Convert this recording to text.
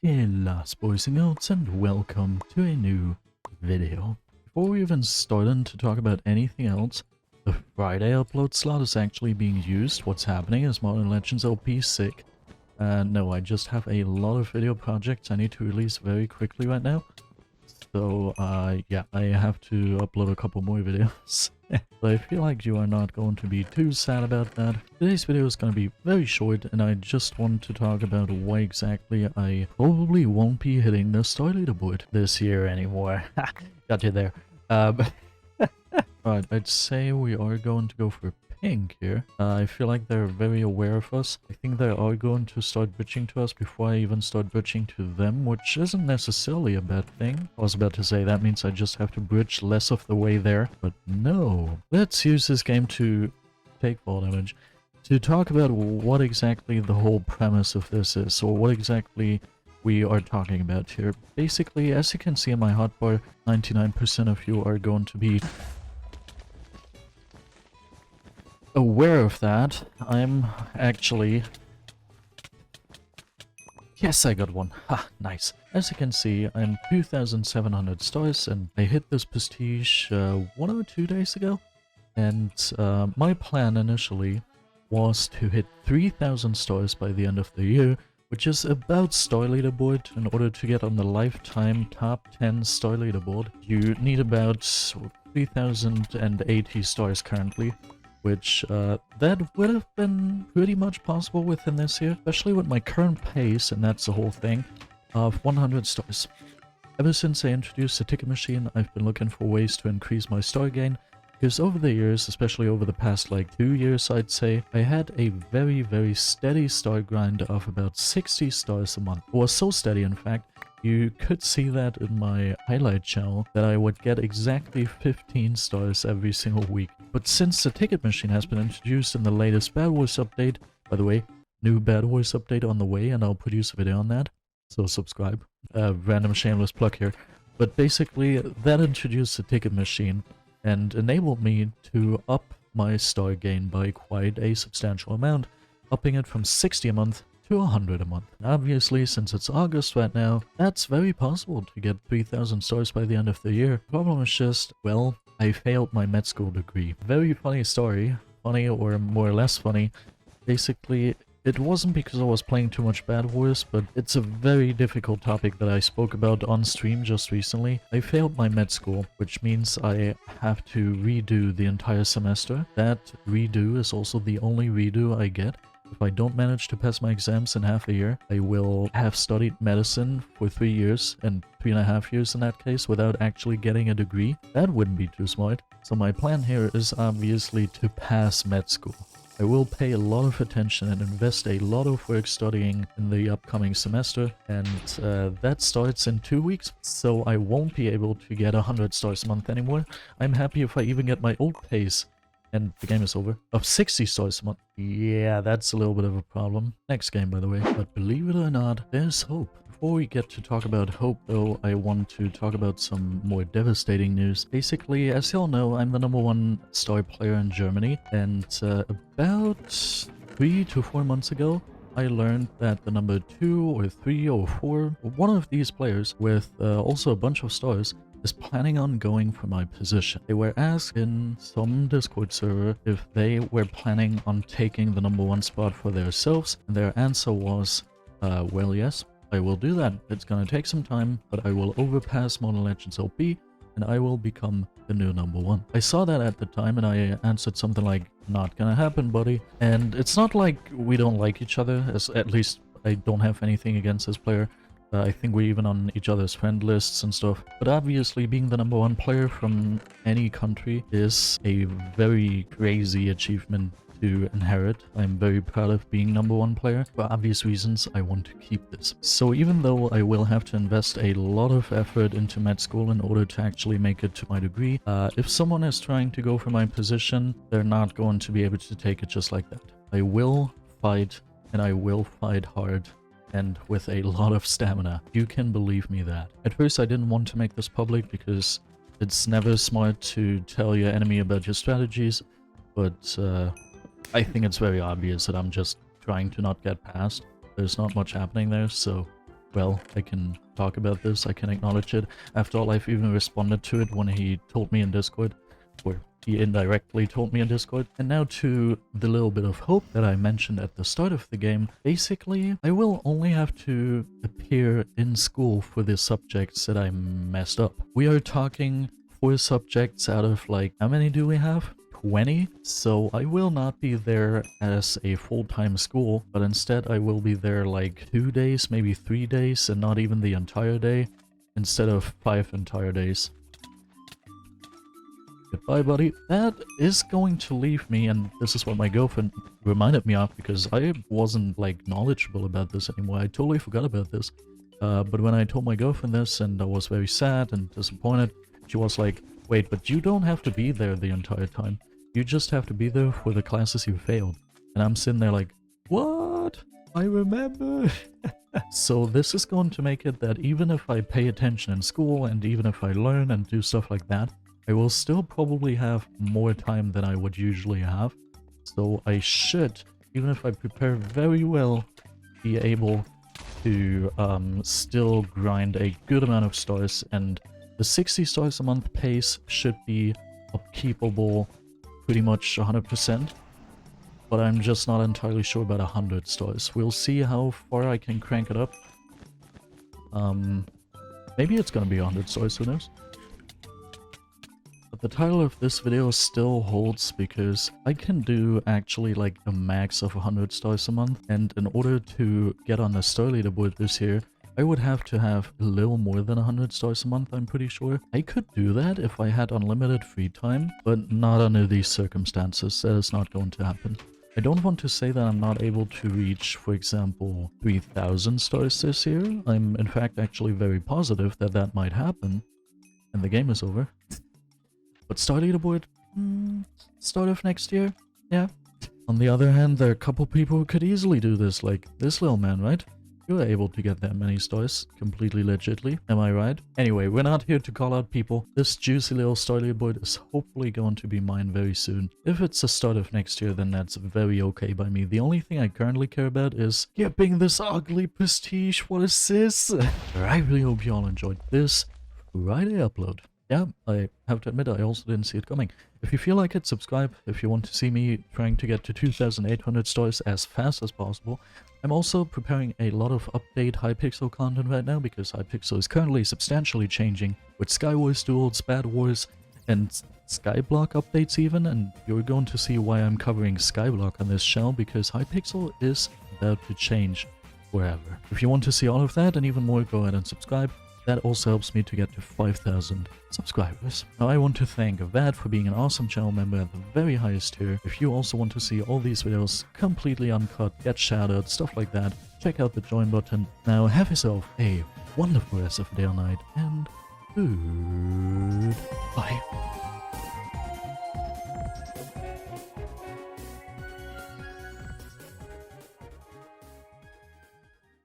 Hello boys and girls, and welcome to a new video. Before we even started to talk about anything else, the Friday upload slot is actually being used. What's happening is ModernLegendsLP sick. No, I just have a lot of video projects I need to release very quickly right now. So, yeah, I have to upload a couple more videos. But I feel like you are not going to be too sad about that. Today's video is going to be very short, and I just want to talk about why exactly I probably won't be hitting the Star Leaderboard this year anymore. Got you there. Right, I'd say we are going to go for pink here. I feel like they're very aware of us. I think they are going to start bitching to us before I even start bitching to them, which isn't necessarily a bad thing. I was about to say that means I just have to bridge less of the way there, but no. Let's use this game to take fall damage, to talk about what exactly the whole premise of this is, or what exactly we are talking about here. Basically, as you can see in my hotbar, 99% of you are going to be aware of that. I'm actually... Yes, I got one. Ha, nice. As you can see, I'm 2,700 stars, and I hit this prestige 1 or 2 days ago. And my plan initially was to hit 3,000 stars by the end of the year, which is about Star Leaderboard. In order to get on the lifetime top 10 Star Leaderboard, you need about 3,080 stars currently, which that would have been pretty much possible within this year, especially with my current pace, and that's the whole thing, of 100 stars. Ever since I introduced the ticket machine, I've been looking for ways to increase my star gain, because over the years, especially over the past like 2 years I'd say, I had a very steady star grind of about 60 stars a month. It was so steady, in fact, you could see that in my highlight channel, that I would get exactly 15 stars every single week. But since the ticket machine has been introduced in the latest BedWars update, by the way, new BedWars update on the way, and I'll produce a video on that, so subscribe. Random shameless plug here. But basically, that introduced the ticket machine and enabled me to up my star gain by quite a substantial amount, upping it from 60 a month to 100 a month. And obviously, since it's August right now, that's very possible to get 3,000 stars by the end of the year. The problem is just, well, I failed my med school degree. Very funny story. Funny, or more or less funny. Basically, it wasn't because I was playing too much BedWars, but it's a very difficult topic that I spoke about on stream just recently. I failed my med school, which means I have to redo the entire semester. That redo is also the only redo I get. If I don't manage to pass my exams in half a year, I will have studied medicine for 3 years, and 3.5 years in that case, without actually getting a degree. That wouldn't be too smart. So my plan here is obviously to pass med school. I will pay a lot of attention and invest a lot of work studying in the upcoming semester, and that starts in 2 weeks, so I won't be able to get 100 stars a month anymore. I'm happy if I even get my old pace, and the game is over, of 60 stars a month. Yeah, that's a little bit of a problem. Next game, by the way. But believe it or not, there's hope. Before we get to talk about hope, though, I want to talk about some more devastating news. Basically, as you all know, I'm the #1 star player in Germany, and about 3 to 4 months ago, I learned that the number 2 or 3 or 4, one of these players with also a bunch of stars, is planning on going for my position. They were asked in some Discord server if they were planning on taking the #1 spot for themselves, and their answer was, well, yes, I will do that. It's gonna take some time, but I will overpass ModernLegendsLP, and I will become the new #1. I saw that at the time, and I answered something like, not gonna happen, buddy. And it's not like we don't like each other, as at least I don't have anything against this player. I think we're even on each other's friend lists and stuff. But obviously, being the #1 player from any country is a very crazy achievement to inherit. I'm very proud of being #1 player. For obvious reasons, I want to keep this. So even though I will have to invest a lot of effort into med school in order to actually make it to my degree, if someone is trying to go for my position, they're not going to be able to take it just like that. I will fight, and I will fight hard, and with a lot of stamina. You can believe me that. At first I didn't want to make this public because it's never smart to tell your enemy about your strategies, but I think it's very obvious that I'm just trying to not get past. There's not much happening there, so well, I can talk about this, I can acknowledge it. After all, I've even responded to it when he told me in Discord, or he indirectly told me in Discord. And now to the little bit of hope that I mentioned at the start of the game. Basically, I will only have to appear in school for the subjects that I messed up. We are talking 4 subjects out of, like, how many do we have? 20? So I will not be there as a full-time school, but instead I will be there like 2 days, maybe 3 days, and not even the entire day, instead of 5 entire days. Goodbye, buddy. That is going to leave me, and this is what my girlfriend reminded me of, because I wasn't, like, knowledgeable about this anymore. I totally forgot about this. But when I told my girlfriend this, and I was very sad and disappointed, she was like, wait, but you don't have to be there the entire time. You just have to be there for the classes you failed. And I'm sitting there like, what? I remember. So this is going to make it that even if I pay attention in school, and even if I learn and do stuff like that, I will still probably have more time than I would usually have. So I should, even if I prepare very well, be able to still grind a good amount of stars, and the 60 stars a month pace should be upkeepable pretty much 100%, but I'm just not entirely sure about 100 stars. We'll see how far I can crank it up. Maybe it's gonna be 100 stars, who knows? But the title of this video still holds because I can do actually like a max of 100 stars a month, and in order to get on the Star Leaderboard this year, I would have to have a little more than 100 stars a month, I'm pretty sure. I could do that if I had unlimited free time, but not under these circumstances. That is not going to happen. I don't want to say that I'm not able to reach, for example, 3,000 stars this year. I'm in fact actually very positive that that might happen, and the game is over. But Star Leaderboard, start of next year, yeah. On the other hand, there are a couple people who could easily do this, like this little man, right? You're able to get that many stars completely legitly, am I right? Anyway, we're not here to call out people. This juicy little Star Leaderboard is hopefully going to be mine very soon. If it's the start of next year, then that's very okay by me. The only thing I currently care about is skipping this ugly prestige. What is this? I really hope you all enjoyed this Friday upload. Yeah, I have to admit, I also didn't see it coming. If you feel like it, subscribe. If you want to see me trying to get to 2,800 stars as fast as possible. I'm also preparing a lot of update Hypixel content right now, because Hypixel is currently substantially changing with Skywars duels, BedWars, and Skyblock updates even, and you're going to see why I'm covering Skyblock on this channel, because Hypixel is about to change forever. If you want to see all of that and even more, go ahead and subscribe. That also helps me to get to 5,000 subscribers. Now I want to thank VOD for being an awesome channel member at the very highest tier. If you also want to see all these videos completely uncut, get shoutouts, stuff like that, check out the join button. Now have yourself a wonderful rest of the day or night, and goodbye.